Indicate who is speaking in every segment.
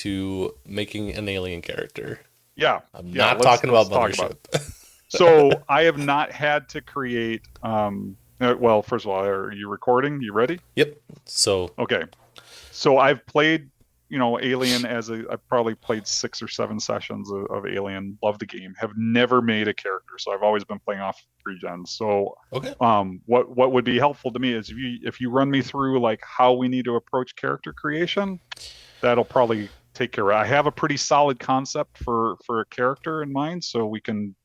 Speaker 1: to making an alien character.
Speaker 2: Yeah,
Speaker 1: I'm
Speaker 2: yeah.
Speaker 1: not talking
Speaker 2: Let's
Speaker 1: about
Speaker 2: talk about it.
Speaker 1: Mothership.
Speaker 2: So I have not had to create. Well, first of all, are you recording? You ready?
Speaker 1: Yep. So,
Speaker 2: Okay. So I've played, Alien I've probably played 6 or 7 sessions of Alien. Love the game. Have never made a character, so I've always been playing off pre-gens. So,
Speaker 1: okay.
Speaker 2: what would be helpful to me is if you run me through like how we need to approach character creation, that'll probably take care of it. I have a pretty solid concept for a character in mind, so we can.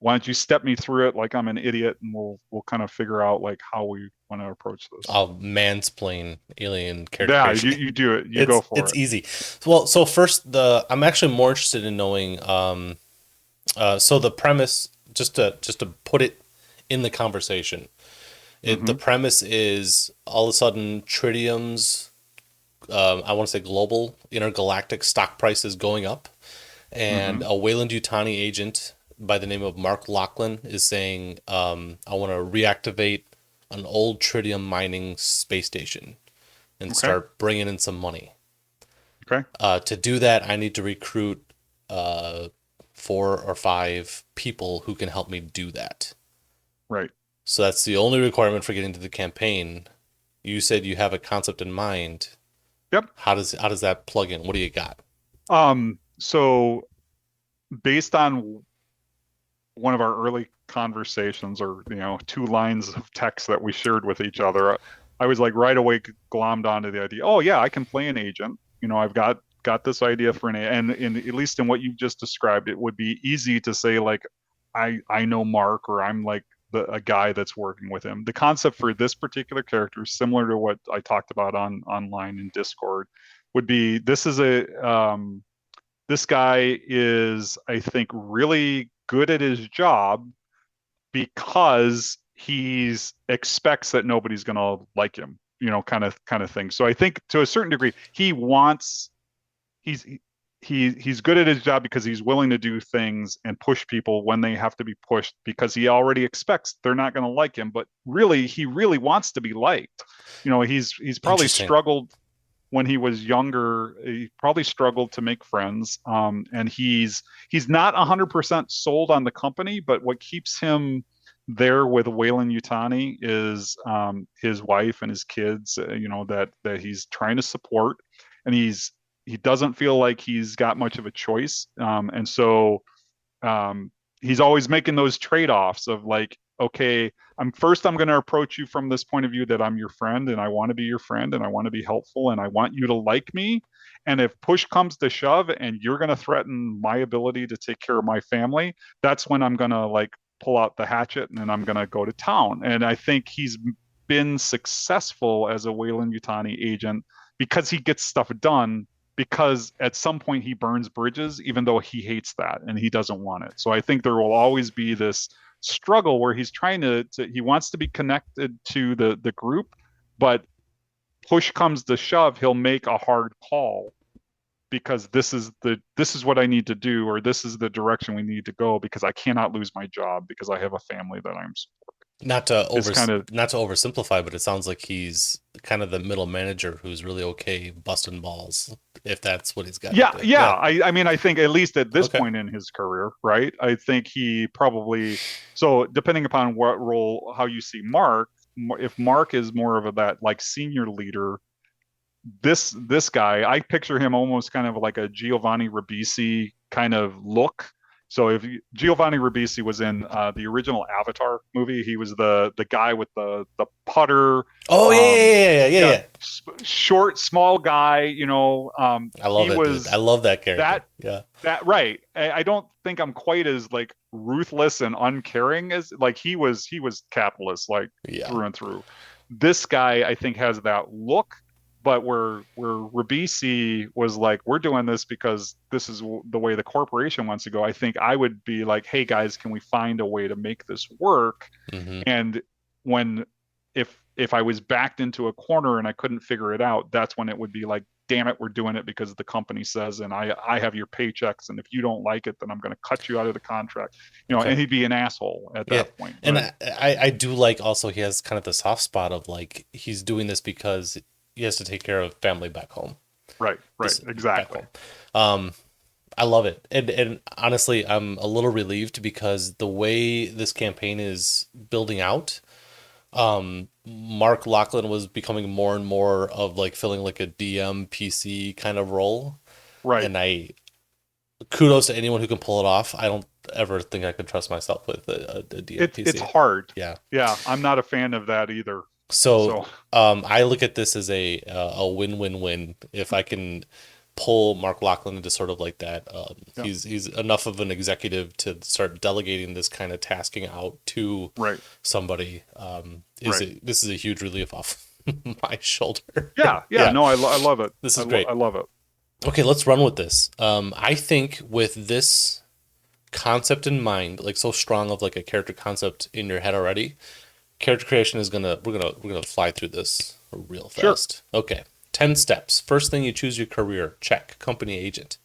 Speaker 2: Why don't you step me through it like I'm an idiot, and we'll kind of figure out like how we want to approach this.
Speaker 1: I'll mansplain alien character
Speaker 2: Yeah,
Speaker 1: creation.
Speaker 2: you do it. You go
Speaker 1: It's
Speaker 2: for it.
Speaker 1: easy. Well, so first I'm actually more interested in knowing so the premise, just to put it in the conversation. The
Speaker 2: Hmm.
Speaker 1: premise is all of a sudden tritium's I want to say global intergalactic stock price is going up, and
Speaker 2: Hmm.
Speaker 1: a Wayland Yutani agent by the name of Mark Lachlan is saying, I want to reactivate an old tritium mining space station and
Speaker 2: Okay.
Speaker 1: start bringing in some money.
Speaker 2: Okay.
Speaker 1: To do that, I need to recruit uh, 4 or 5 people who can help me do that.
Speaker 2: Right.
Speaker 1: So that's the only requirement for getting to the campaign. You said you have a concept in mind.
Speaker 2: Yep.
Speaker 1: How does that plug in? What do you got?
Speaker 2: So based on one of our early conversations, or 2 lines of text that we shared with each other, I was like right away glommed onto the idea. Oh yeah, I can play an agent. I've got this idea for and at least in what you just described, it would be easy to say like, I know Mark, or I'm like a guy that's working with him. The concept for this particular character, similar to what I talked about online in Discord, would be this guy is, I think, really good at his job because he's expects that nobody's going to like him, kind of thing. So I think to a certain degree, he's he's good at his job because he's willing to do things and push people when they have to be pushed, because he already expects they're not going to like him, but really he really wants to be liked. He's probably
Speaker 1: Interesting.
Speaker 2: struggled when he was younger. He probably struggled to make friends, and he's not 100% sold on the company, but what keeps him there with Wayland Yutani is his wife and his kids, that he's trying to support, and he doesn't feel like he's got much of a choice, and so um, he's always making those trade-offs of like, okay, I'm going to approach you from this point of view that I'm your friend, and I want to be your friend, and I want to be helpful, and I want you to like me. And if push comes to shove and you're going to threaten my ability to take care of my family, that's when I'm going to like pull out the hatchet, and then I'm going to go to town. And I think he's been successful as a Wayland Yutani agent because he gets stuff done, because at some point he burns bridges, even though he hates that and he doesn't want it. So I think there will always be this struggle where he's trying he wants to be connected to the group, but push comes to shove, he'll make a hard call because this is what I need to do, or this is the direction we need to go, because I cannot lose my job because I have a family that I'm.
Speaker 1: Not to
Speaker 2: It's
Speaker 1: over
Speaker 2: kind of.
Speaker 1: not to oversimplify, but it sounds like he's kind of the middle manager who's really okay busting balls if that's what he's got to
Speaker 2: Yeah,
Speaker 1: do.
Speaker 2: yeah.
Speaker 1: Yeah.
Speaker 2: I mean, I think at least at this
Speaker 1: Okay.
Speaker 2: point in his career, right? I think he probably. So depending upon what role, how you see Mark, if Mark is more of that like senior leader, this guy, I picture him almost kind of like a Giovanni Ribisi kind of look. So if Giovanni Ribisi was in the original Avatar movie, he was the guy with the putter.
Speaker 1: Oh yeah,
Speaker 2: Um,
Speaker 1: yeah, yeah, yeah,
Speaker 2: yeah,
Speaker 1: yeah.
Speaker 2: short, small guy.
Speaker 1: I love
Speaker 2: He
Speaker 1: it, dude. I
Speaker 2: was
Speaker 1: love that character.
Speaker 2: that
Speaker 1: Yeah.
Speaker 2: that right. I don't think I'm quite as like ruthless and uncaring as like he was capitalist like
Speaker 1: Yeah.
Speaker 2: through and through. This guy I think has that look, but where Ribisi was like, we're doing this because this is the way the corporation wants to go. I think I would be like, hey guys, can we find a way to make this work?
Speaker 1: Hmm.
Speaker 2: And when if I was backed into a corner and I couldn't figure it out, that's when it would be like, damn it, we're doing it because the company says, and I have your paychecks, and if you don't like it, then I'm going to cut you out of the contract.
Speaker 1: Okay.
Speaker 2: And he'd be an asshole at
Speaker 1: Yeah.
Speaker 2: that point.
Speaker 1: And
Speaker 2: But
Speaker 1: I do like also he has kind of the soft spot of like he's doing this because he has to take care of family back home.
Speaker 2: Right,
Speaker 1: This back
Speaker 2: exactly.
Speaker 1: home. Um, I love it. And honestly, I'm a little relieved because the way this campaign is building out, Mark Lachlan was becoming more and more of like feeling like a DM PC kind of role.
Speaker 2: Right.
Speaker 1: And I kudos to anyone who can pull it off. I don't ever think I could trust myself with a DM
Speaker 2: It's
Speaker 1: PC.
Speaker 2: hard.
Speaker 1: Yeah.
Speaker 2: Yeah, I'm not a fan of that either.
Speaker 1: So
Speaker 2: So,
Speaker 1: I look at this as a win-win-win. If I can pull Mark Lachlan into sort of like that,
Speaker 2: yeah,
Speaker 1: he's enough of an executive to start delegating this kind of tasking out to
Speaker 2: right,
Speaker 1: somebody.
Speaker 2: right.
Speaker 1: This is a huge relief off my shoulder.
Speaker 2: Yeah, yeah.
Speaker 1: Yeah,
Speaker 2: No, I love it.
Speaker 1: this is great.
Speaker 2: I love it.
Speaker 1: Okay, let's run with this. I think with this concept in mind, like so strong of like a character concept in your head already, character creation is we're gonna fly through this real
Speaker 2: Sure.
Speaker 1: fast. Okay. 10 steps. First thing, you choose your career. Check. Company agent.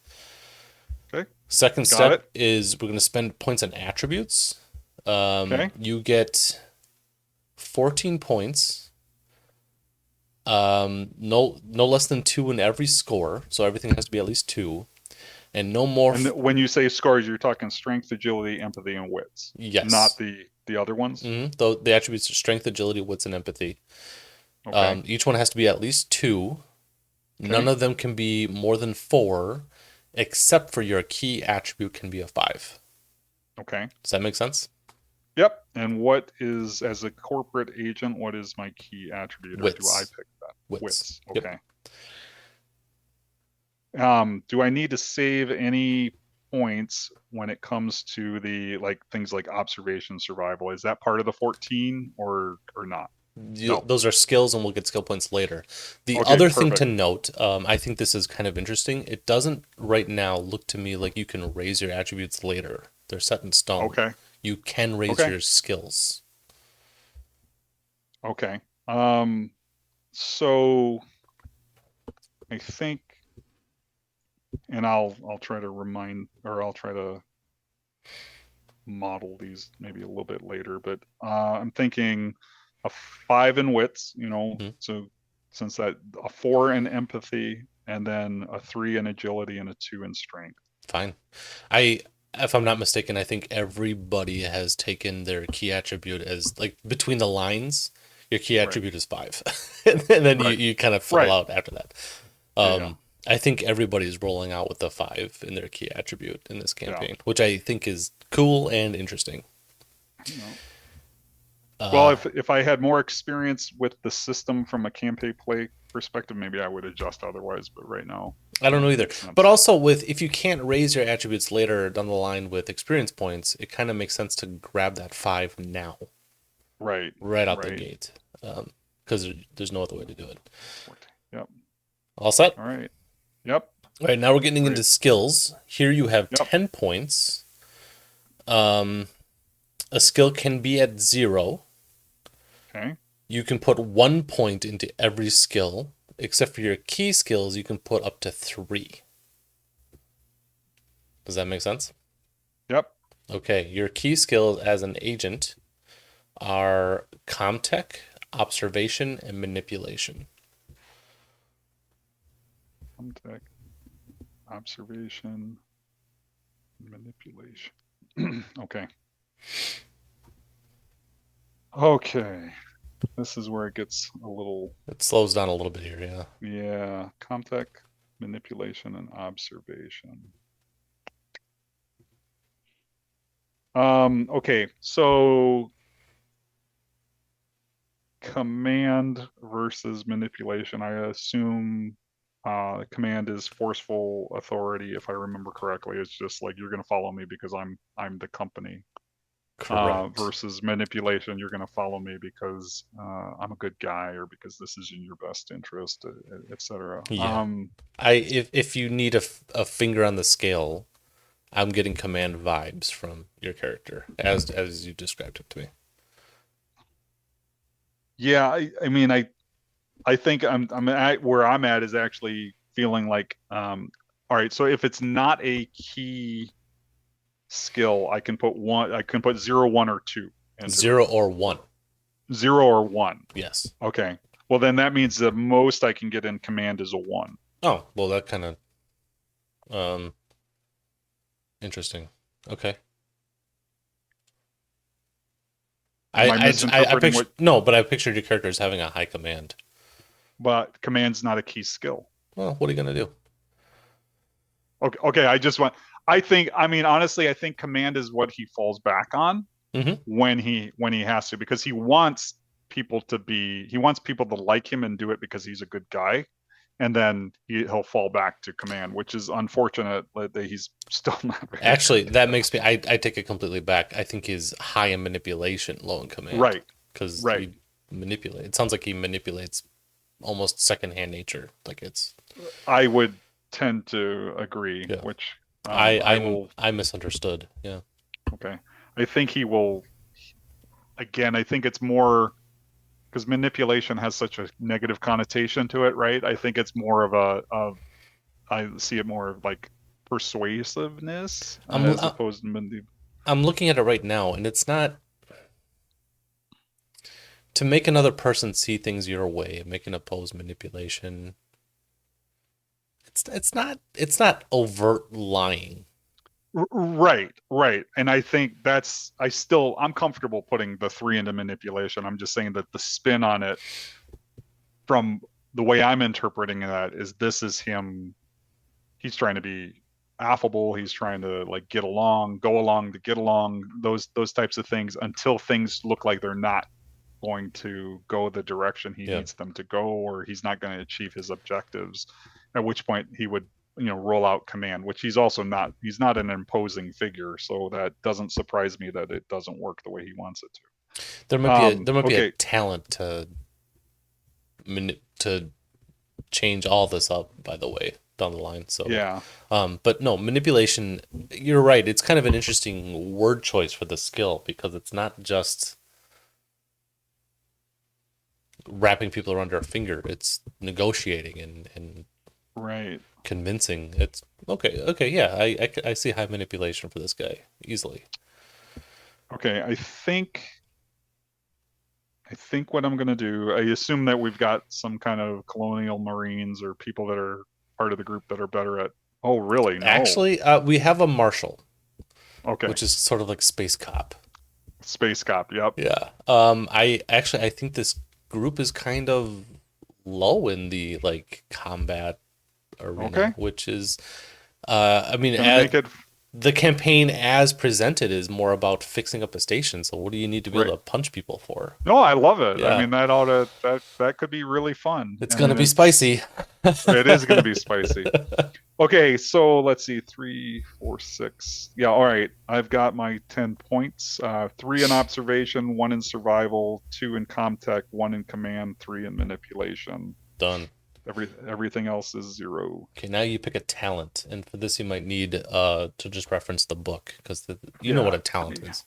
Speaker 2: Okay.
Speaker 1: Second
Speaker 2: Got
Speaker 1: step
Speaker 2: it.
Speaker 1: is we're going to spend points on attributes.
Speaker 2: Okay.
Speaker 1: You get 14 points. No less than 2 in every score, so everything has to be at least 2, and no more.
Speaker 2: And when you say scores, you're talking strength, agility, empathy, and wits, not
Speaker 1: Yes.
Speaker 2: the other ones.
Speaker 1: Though the attributes are strength, agility, wits, and empathy.
Speaker 2: Okay.
Speaker 1: Each one has to be at least 2. None
Speaker 2: Okay.
Speaker 1: of them can be more than 4, except for your key attribute can be a 5.
Speaker 2: Okay.
Speaker 1: Does that make sense?
Speaker 2: Yep. And what is, as a corporate agent, what is my key attribute, or do I
Speaker 1: Wits.
Speaker 2: pick that?
Speaker 1: Wits.
Speaker 2: Wits.
Speaker 1: Yep.
Speaker 2: Okay. Do I need to save any points when it comes to the like things like observation survival? Is that part of the 14 or not? No.
Speaker 1: Those are skills, and we'll get skill points later. The
Speaker 2: Okay,
Speaker 1: other thing to
Speaker 2: perfect.
Speaker 1: note, I think this is kind of interesting. It doesn't right now look to me like you can raise your attributes later. They're set in stone.
Speaker 2: Okay.
Speaker 1: You can raise
Speaker 2: Okay.
Speaker 1: your skills.
Speaker 2: Okay. So I think, and I'll try to remind, or I'll try to model these maybe a little bit later, but I'm thinking a 5 in wits,
Speaker 1: Mhm.
Speaker 2: so since that, a 4 in empathy, and then a 3 in agility and a 2 in strength.
Speaker 1: Fine. I, if I'm not mistaken, I think everybody has taken their key attribute as like between the lines. Your key
Speaker 2: Right.
Speaker 1: attribute is 5, and then
Speaker 2: Right.
Speaker 1: you kind of fill
Speaker 2: Right.
Speaker 1: out after that.
Speaker 2: Yeah.
Speaker 1: I think everybody's rolling out with the 5 in their key attribute in this
Speaker 2: Yeah.
Speaker 1: campaign, which I think is cool and interesting.
Speaker 2: Yeah. Well,
Speaker 1: Uh,
Speaker 2: if I had more experience with the system from a campaign play perspective, maybe I would adjust otherwise. But right now,
Speaker 1: I don't know
Speaker 2: it
Speaker 1: either.
Speaker 2: makes
Speaker 1: But
Speaker 2: sense.
Speaker 1: also with if you can't raise your attributes later down the line with experience points, it kind of makes sense to grab that 5 now,
Speaker 2: Right.
Speaker 1: right out the
Speaker 2: Right.
Speaker 1: gate, because there's no other way to do it.
Speaker 2: Yep.
Speaker 1: All set?
Speaker 2: All right. Yep.
Speaker 1: All right, now we're getting into
Speaker 2: Great.
Speaker 1: skills. Here you have
Speaker 2: Yep.
Speaker 1: 10 points. Um, a skill can be at 0.
Speaker 2: Okay.
Speaker 1: You can put 1 point into every skill, except for your key skills, you can put up to 3. Does that make sense?
Speaker 2: Yep.
Speaker 1: Okay, your key skills as an agent are Comtech, observation, and manipulation.
Speaker 2: Contact, observation, manipulation. Okay. Okay. This is where it gets a little,
Speaker 1: It slows down a little bit here, yeah.
Speaker 2: yeah, contact, manipulation, and observation. Okay, so command versus manipulation. I assume command is forceful authority, if I remember correctly. It's just like you're going to follow me because I'm the company.
Speaker 1: Correct.
Speaker 2: Versus manipulation, you're going to follow me because I'm a good guy or because this is in your best interest, etc.
Speaker 1: Yeah. If you need a finger on the scale, I'm getting command vibes from your character as you described it to me.
Speaker 2: Yeah, I mean, I think I'm at where I'm at is actually feeling like, all right, so if it's not a key skill, I can put 0, 1, or 2 into it.
Speaker 1: 0 or 1.
Speaker 2: 0 or 1.
Speaker 1: Yes.
Speaker 2: Okay. Well, then that means the most I can get in command is a 1.
Speaker 1: Oh, well, that kind of um interesting. Okay.
Speaker 2: Am I
Speaker 1: I
Speaker 2: misinterpreting
Speaker 1: picture
Speaker 2: what?
Speaker 1: no, but I pictured your character as having a high command.
Speaker 2: But command's not a key skill.
Speaker 1: Well, what are you gonna do?
Speaker 2: Okay, okay. I just want. I think. I mean, honestly, I think command is what he falls back on
Speaker 1: Hmm.
Speaker 2: when he has to, because he wants people to be. He wants people to like him and do it because he's a good guy, and then he'll fall back to command, which is unfortunate that he's still not very
Speaker 1: Actually,
Speaker 2: good
Speaker 1: that
Speaker 2: at it.
Speaker 1: makes me. I take it completely back. I think he's high in manipulation, low in command,
Speaker 2: Right,
Speaker 1: because
Speaker 2: right.
Speaker 1: he manipulate. It sounds like he manipulates almost secondhand nature. Like it's
Speaker 2: I would tend to agree,
Speaker 1: yeah.
Speaker 2: which
Speaker 1: I
Speaker 2: I
Speaker 1: I'm
Speaker 2: will.
Speaker 1: I misunderstood. Yeah.
Speaker 2: Okay, I think he will. Again, I think it's more because manipulation has such a negative connotation to it, right? I think it's more of I see it more of like persuasiveness
Speaker 1: I'm
Speaker 2: as opposed to
Speaker 1: I'm looking at it right now, and it's not to make another person see things your way, make an opposed manipulation. It's not overt lying.
Speaker 2: Right, right. And I think I'm comfortable putting the three into manipulation. I'm just saying that the spin on it from the way I'm interpreting that is this is him. He's trying to be affable. He's trying to like get along, go along to get along, those types of things until things look like they're not going to go the direction he
Speaker 1: Yeah.
Speaker 2: needs them to go, or he's not going to achieve his objectives, at which point he would roll out command, which he's not an imposing figure, so that doesn't surprise me that it doesn't work the way he wants it to.
Speaker 1: There might be a
Speaker 2: Okay.
Speaker 1: talent to change all this up, by the way, down the line. So,
Speaker 2: Yeah.
Speaker 1: but no, manipulation, you're right. It's kind of an interesting word choice for the skill because it's not just wrapping people around our finger, it's negotiating and
Speaker 2: Right.
Speaker 1: convincing. It's okay. Okay. Yeah. I see high manipulation for this guy easily.
Speaker 2: Okay, I think what I'm going to do, I assume that we've got some kind of colonial marines or people that are part of the group that are better at. Oh, really? No.
Speaker 1: Actually, we have a marshal,
Speaker 2: Okay.
Speaker 1: which is sort of like space cop.
Speaker 2: Space cop. Yep.
Speaker 1: Yeah. I think this group is kind of low in the like combat arena,
Speaker 2: Okay.
Speaker 1: which is I mean,
Speaker 2: Gonna make it
Speaker 1: the campaign as presented is more about fixing up a station. So what do you need to be able
Speaker 2: right.
Speaker 1: to punch people for?
Speaker 2: No, I love it. I
Speaker 1: Yeah,
Speaker 2: mean, that ought to that could be really fun.
Speaker 1: it's
Speaker 2: I
Speaker 1: gonna
Speaker 2: mean,
Speaker 1: be spicy.
Speaker 2: it is going to be spicy. Okay, so let's see, three, four, six. Yeah, all right. I've got my 10 points. Three in observation, one in survival, two in comtech, one in command, three in manipulation.
Speaker 1: Done.
Speaker 2: Everything else is zero.
Speaker 1: Okay, now you pick a talent, and for this you might need to just reference the book because you know what
Speaker 2: Yeah,
Speaker 1: a talent is.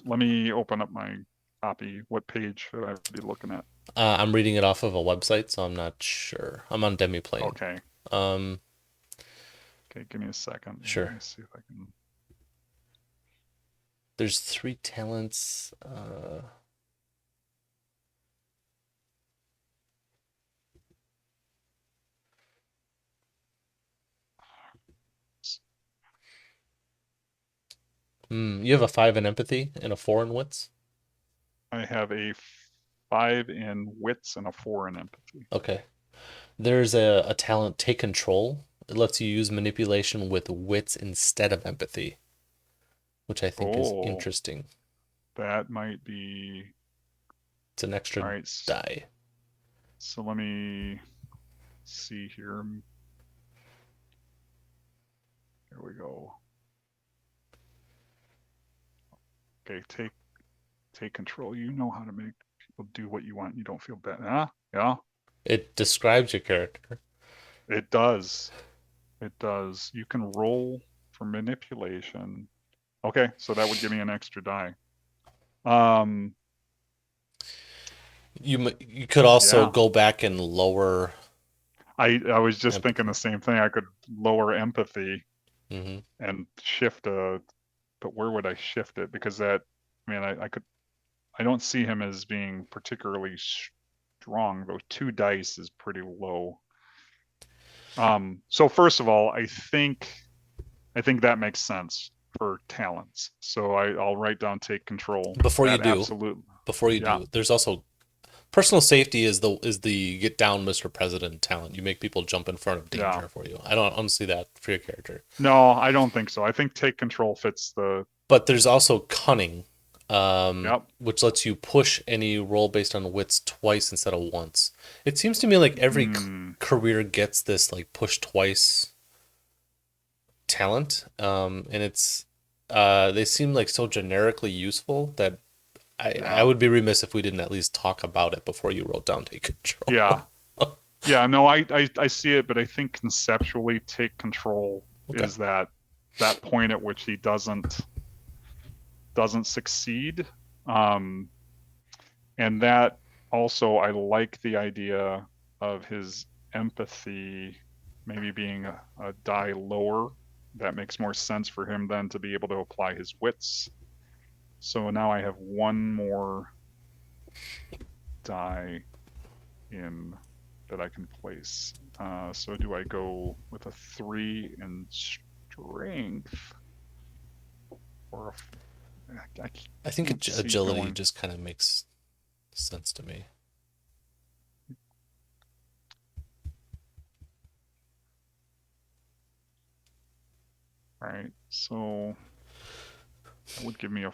Speaker 2: let me open up my copy. What page should I be looking at?
Speaker 1: I'm reading it off of a website, so I'm not sure. I'm on Demiplane.
Speaker 2: Okay.
Speaker 1: Um,
Speaker 2: Okay, give me a second. Let
Speaker 1: sure.
Speaker 2: me see if I can.
Speaker 1: There's three talents. You have a five in empathy and a four in wits.
Speaker 2: I have a 5 in wits and a 4 in empathy.
Speaker 1: Okay. There's a talent, take control. It lets you use manipulation with wits instead of empathy, which I think is
Speaker 2: Oh,
Speaker 1: interesting.
Speaker 2: that might be.
Speaker 1: It's an
Speaker 2: All
Speaker 1: extra
Speaker 2: right.
Speaker 1: die.
Speaker 2: So let me see here. Here we go. Okay, take control. You know how to make people do what you want. You don't feel bad. Huh? Yeah,
Speaker 1: It describes your character.
Speaker 2: it does. It does. You can roll for manipulation. Okay, so that would give me an extra die. Um,
Speaker 1: You could also
Speaker 2: yeah.
Speaker 1: go back and lower
Speaker 2: I was just thinking the
Speaker 1: empathy.
Speaker 2: same thing. I could lower empathy
Speaker 1: Hmm.
Speaker 2: and shift but where would I shift it? Because I mean, I could, I don't see him as being particularly strong, though 2 dice is pretty low. So first of all, I think that makes sense for talents. So I'll write down take control.
Speaker 1: Before you
Speaker 2: That
Speaker 1: do,
Speaker 2: absolute,
Speaker 1: before you
Speaker 2: yeah,
Speaker 1: do, there's also personal safety is the get down, Mr. President talent. You make people jump in front of
Speaker 2: yeah.
Speaker 1: danger for you. I don't see that for your character.
Speaker 2: No, I don't think so. I think take control fits the,
Speaker 1: But there's also cunning,
Speaker 2: yep.
Speaker 1: which lets you push any roll based on wits twice instead of once. It seems to me like every
Speaker 2: Hmm.
Speaker 1: career gets this like push twice talent, and it's they seem like so generically useful that I
Speaker 2: Yeah,
Speaker 1: would be remiss if we didn't at least talk about it before you wrote down take
Speaker 2: yeah,
Speaker 1: control.
Speaker 2: yeah. No, I see it, but I think conceptually, take control
Speaker 1: Okay.
Speaker 2: is that point at which he doesn't succeed. Um, and that also, I like the idea of his empathy maybe being a die lower. That makes more sense for him then to be able to apply his wits. So now I have one more die in that I can place. So do I go with a 3 in strength, or I
Speaker 1: I think
Speaker 2: can't see
Speaker 1: agility
Speaker 2: going.
Speaker 1: just kind of makes sense to me.
Speaker 2: All right, so that would give me a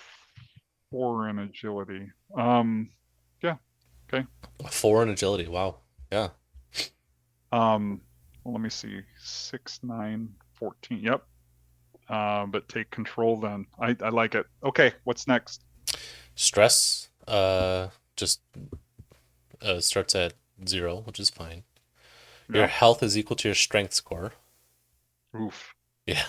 Speaker 2: 4 in agility. Yeah, okay.
Speaker 1: 4 in agility. Wow. Yeah.
Speaker 2: Well, let me see. 6, 9, 14. Yep. But take control then. I like it. Okay, what's next?
Speaker 1: Stress just starts at 0, which is fine. Your
Speaker 2: Yep.
Speaker 1: health is equal to your strength score.
Speaker 2: Oof.
Speaker 1: Yeah.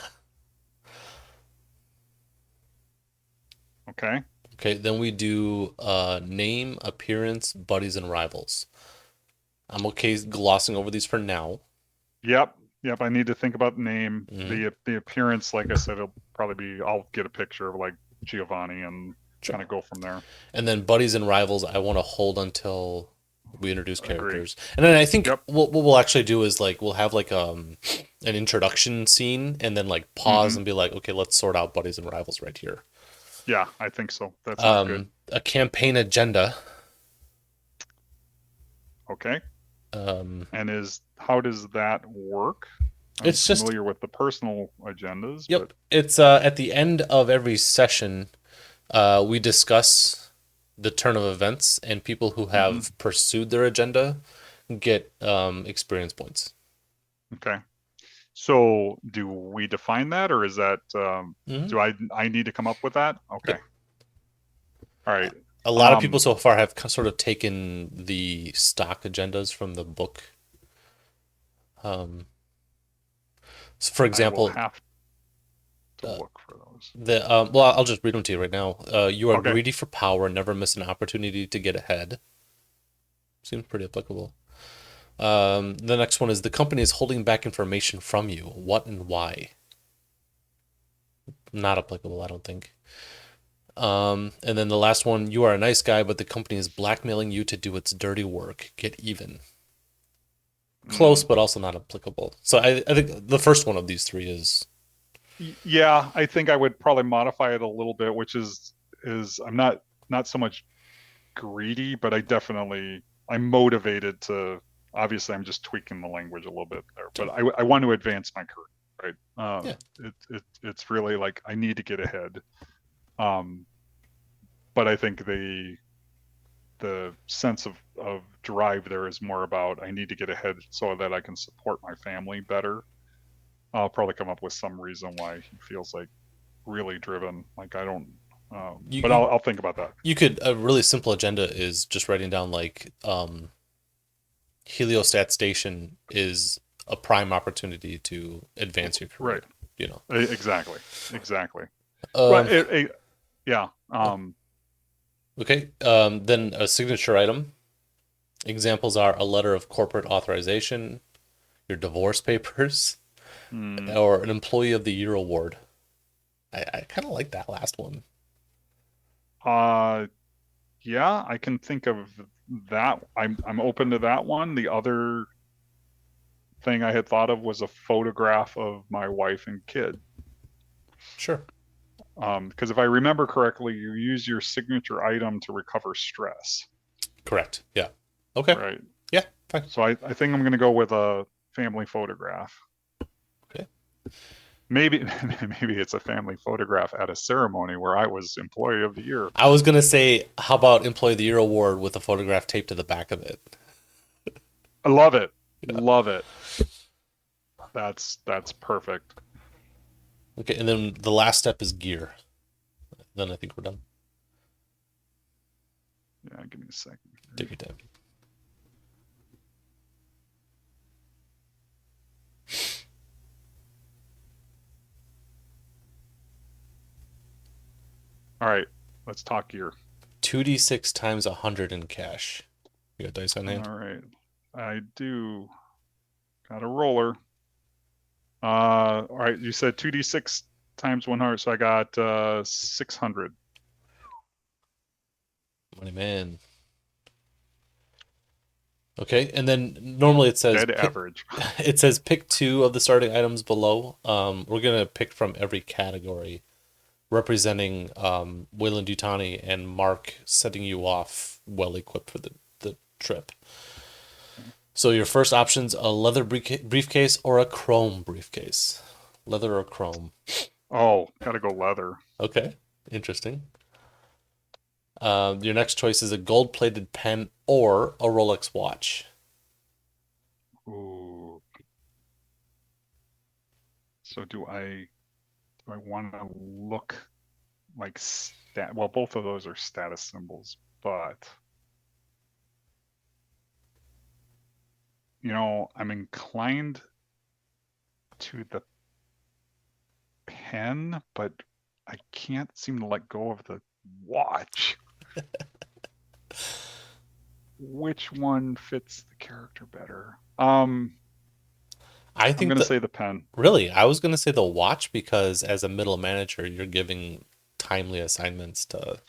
Speaker 2: Okay.
Speaker 1: Okay, then we do name, appearance, buddies, and rivals. I'm okay glossing over these for now.
Speaker 2: Yep. Yep. I need to think about the name.
Speaker 1: Hmm.
Speaker 2: The appearance, like I said, it'll probably be I'll get a picture of like Giovanni and
Speaker 1: Sure.
Speaker 2: kind of go from there.
Speaker 1: And then buddies and rivals, I want to hold until we introduce
Speaker 2: Agree.
Speaker 1: characters. And then I think
Speaker 2: Yep.
Speaker 1: what we'll actually do is like we'll have like an introduction scene and then like pause
Speaker 2: Mm-hmm.
Speaker 1: and be like, okay, let's sort out buddies and rivals right here.
Speaker 2: Yeah, I think so. That sounds good.
Speaker 1: A campaign agenda.
Speaker 2: Okay.
Speaker 1: Um,
Speaker 2: And is how does that work? I'm
Speaker 1: it's just
Speaker 2: familiar with the personal agendas, but
Speaker 1: yep. It's at the end of every session, we discuss the turn of events, and people who
Speaker 2: mm-hmm.
Speaker 1: have pursued their agenda get experience points.
Speaker 2: Okay. So do we define that, or is that
Speaker 1: Hmm.
Speaker 2: do I need to come up with that? Okay.
Speaker 1: Yep.
Speaker 2: All right.
Speaker 1: A lot of people
Speaker 2: Um,
Speaker 1: so far have sort of taken the stock agendas from the book. Um, so for
Speaker 2: I will
Speaker 1: example,
Speaker 2: have to
Speaker 1: uh,
Speaker 2: look for those.
Speaker 1: well, I'll just read them to you right now. You are
Speaker 2: Okay.
Speaker 1: greedy for power, never miss an opportunity to get ahead. Seems pretty applicable. The next one is the company is holding back information from you. What and why? Not applicable, I don't think. And then the last one, you are a nice guy, but the company is blackmailing you to do its dirty work. Get even. Close,
Speaker 2: Mm.
Speaker 1: but also not applicable. So I think the first one of these three is
Speaker 2: Yeah, I think I would probably modify it a little bit, which is I'm not so much greedy, but I'm motivated to. Obviously, I'm just tweaking the language a little bit there, but
Speaker 1: sure.
Speaker 2: I want to advance my career, right?
Speaker 1: Yeah.
Speaker 2: It's really like I need to get ahead. Um, but I think the sense of drive there is more about I need to get ahead so that I can support my family better. I'll probably come up with some reason why he feels like really driven. Like I don't,
Speaker 1: You
Speaker 2: but
Speaker 1: you,
Speaker 2: I'll think about that.
Speaker 1: you could a really simple agenda is just writing down like Heliostat station is a prime opportunity to advance your career,
Speaker 2: Right.
Speaker 1: you know.
Speaker 2: Exactly. Exactly. Well,
Speaker 1: Um
Speaker 2: yeah.
Speaker 1: okay. Then a signature item. Examples are a letter of corporate authorization, your divorce papers,
Speaker 2: Mm,
Speaker 1: or an employee of the year award. I kind of like that last one.
Speaker 2: uh, yeah, I can think of that. I'm open to that one. The other, thing I had thought of was a photograph of my wife and kid.
Speaker 1: Sure.
Speaker 2: Because if I remember correctly, you use your signature item to recover stress,
Speaker 1: Correct. Yeah. Okay.
Speaker 2: right?
Speaker 1: Yeah. Fine.
Speaker 2: So I think I'm going to go with a family photograph.
Speaker 1: Okay.
Speaker 2: Maybe maybe it's a family photograph at a ceremony where I was Employee of the Year.
Speaker 1: I was gonna say, how about Employee of the Year award with a photograph taped to the back of it?
Speaker 2: I love it,
Speaker 1: Yeah.
Speaker 2: love it. That's perfect.
Speaker 1: Okay. And then the last step is gear. Then I think we're done.
Speaker 2: Yeah, give me a second.
Speaker 1: Take your time.
Speaker 2: All right, let's talk gear.
Speaker 1: 2d6 times 100 in cash. You got dice on
Speaker 2: All
Speaker 1: hand?
Speaker 2: right, I do got a roller. All right, you said 2d6 times 100, so I got 600.
Speaker 1: Money man. Okay, and then normally it says
Speaker 2: Dead average.
Speaker 1: it says pick two of the starting items below. We're gonna pick from every category, representing Wayland Yutani and Mark, setting you off well equipped for the trip. So your first option's a leather briefcase or a chrome briefcase. Leather or chrome.
Speaker 2: Oh, gotta go leather.
Speaker 1: Okay, interesting. Your next choice is a gold-plated pen or a Rolex watch.
Speaker 2: Ooh. So do I want to look like well, both of those are status symbols, but I'm inclined to the pen, but I can't seem to let go of the watch. Which one fits the character better?
Speaker 1: I
Speaker 2: I'm
Speaker 1: think
Speaker 2: gonna
Speaker 1: that
Speaker 2: say the pen.
Speaker 1: really, I was gonna say the watch because as a middle manager, you're giving timely assignments to,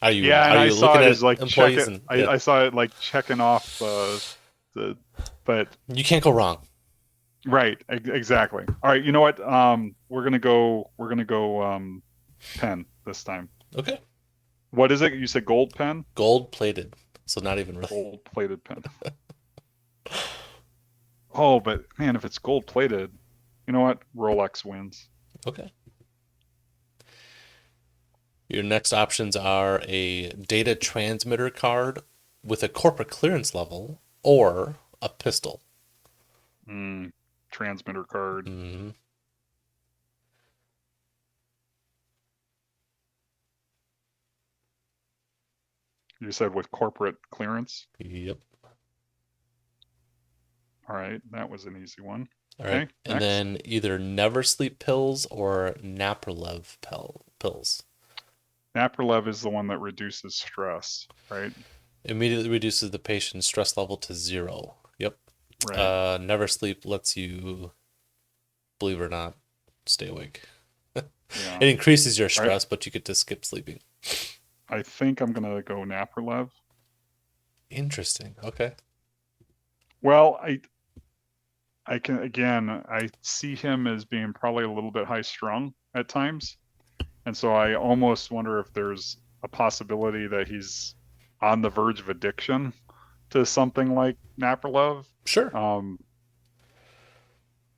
Speaker 1: are you
Speaker 2: Yeah, and
Speaker 1: are
Speaker 2: I
Speaker 1: you
Speaker 2: saw
Speaker 1: looking
Speaker 2: it
Speaker 1: at
Speaker 2: as like check
Speaker 1: employees
Speaker 2: it.
Speaker 1: and
Speaker 2: I saw it like checking off the but
Speaker 1: you can't go wrong.
Speaker 2: right, exactly. All right, you know what? We're gonna go pen this time.
Speaker 1: Okay.
Speaker 2: What is it? You said gold pen?
Speaker 1: Gold plated. So not even really.
Speaker 2: Gold plated pen. Oh, but man, if it's gold plated, you know what? Rolex wins.
Speaker 1: Okay. Your next options are a data transmitter card with a corporate clearance level or a pistol.
Speaker 2: Mm, transmitter card.
Speaker 1: Hmm.
Speaker 2: You said with corporate clearance.
Speaker 1: Yep.
Speaker 2: All right, that was an easy one.
Speaker 1: All right.
Speaker 2: Okay,
Speaker 1: And
Speaker 2: next.
Speaker 1: then either Never Sleep pills or Naprolev pills.
Speaker 2: Naprolev is the one that reduces stress, right?
Speaker 1: Immediately reduces the patient's stress level to 0. Yep.
Speaker 2: Right.
Speaker 1: Never Sleep lets you, believe it or not, stay awake.
Speaker 2: Yeah.
Speaker 1: It increases your
Speaker 2: All right.
Speaker 1: stress, but you get to skip sleeping.
Speaker 2: I think I'm gonna go Naprolev.
Speaker 1: Interesting. Okay.
Speaker 2: Well, I can again, I see him as being probably a little bit high strung at times. And so I almost wonder if there's a possibility that he's on the verge of addiction to something like Naprolev.
Speaker 1: Sure.
Speaker 2: Um,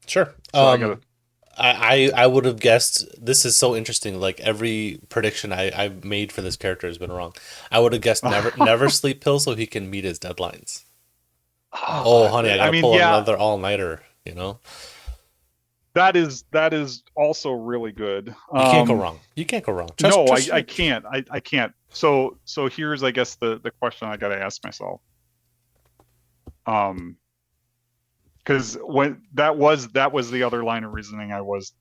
Speaker 1: Sure.
Speaker 2: so I gotta,
Speaker 1: I would have guessed this is so interesting. Like every prediction I made for this character has been wrong. I would have guessed never sleep pill so he can meet his deadlines. Oh, honey, I
Speaker 2: I
Speaker 1: gotta
Speaker 2: mean,
Speaker 1: pull
Speaker 2: yeah,
Speaker 1: another all-nighter.
Speaker 2: that is also really good.
Speaker 1: You can't go wrong. You can't go wrong. Trust
Speaker 2: No,
Speaker 1: trust
Speaker 2: I
Speaker 1: your
Speaker 2: can't. I can't. So here's I guess the question I gotta ask myself. Um, because when that was the other line of reasoning I was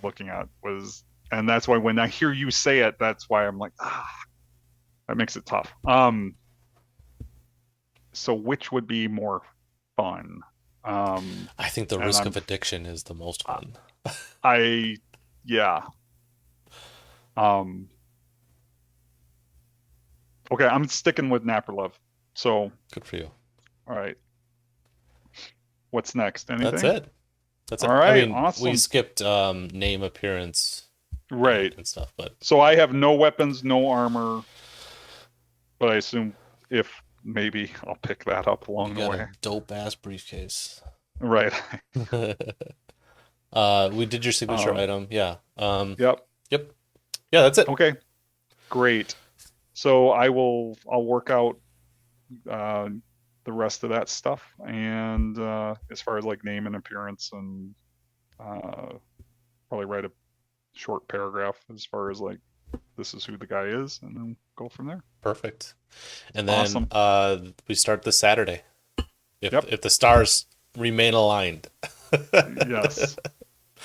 Speaker 2: looking at was, and that's why when I hear you say it, that's why I'm like, that makes it tough. So which would be more fun?
Speaker 1: I think the
Speaker 2: And
Speaker 1: risk of addiction is the most fun.
Speaker 2: I yeah. Um, okay, I'm sticking with Naprolove. So
Speaker 1: Good for you.
Speaker 2: all right. What's next?
Speaker 1: That's
Speaker 2: Anything?
Speaker 1: it. That's
Speaker 2: All
Speaker 1: it. I
Speaker 2: right,
Speaker 1: mean, we
Speaker 2: awesome.
Speaker 1: skipped name, appearance,
Speaker 2: Right.
Speaker 1: and stuff, but
Speaker 2: So I have no weapons, no armor, but I assume if maybe I'll pick that up
Speaker 1: you
Speaker 2: along the
Speaker 1: got a
Speaker 2: way.
Speaker 1: dope ass briefcase.
Speaker 2: Right.
Speaker 1: We did your signature
Speaker 2: Um,
Speaker 1: item. Yeah.
Speaker 2: yep.
Speaker 1: Yep. Yeah, that's it.
Speaker 2: Okay, great. So I'll work out uh, the rest of that stuff, and as far as like name and appearance, and uh, probably write a short paragraph as far as like this is who the guy is, and then go from there.
Speaker 1: Perfect. And then
Speaker 2: Awesome.
Speaker 1: we start this Saturday. If
Speaker 2: Yep.
Speaker 1: if the stars remain aligned.
Speaker 2: Yes.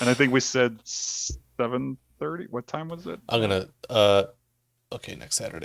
Speaker 2: And I think we said 7:30. What time was it?
Speaker 1: I'm gonna okay, next Saturday.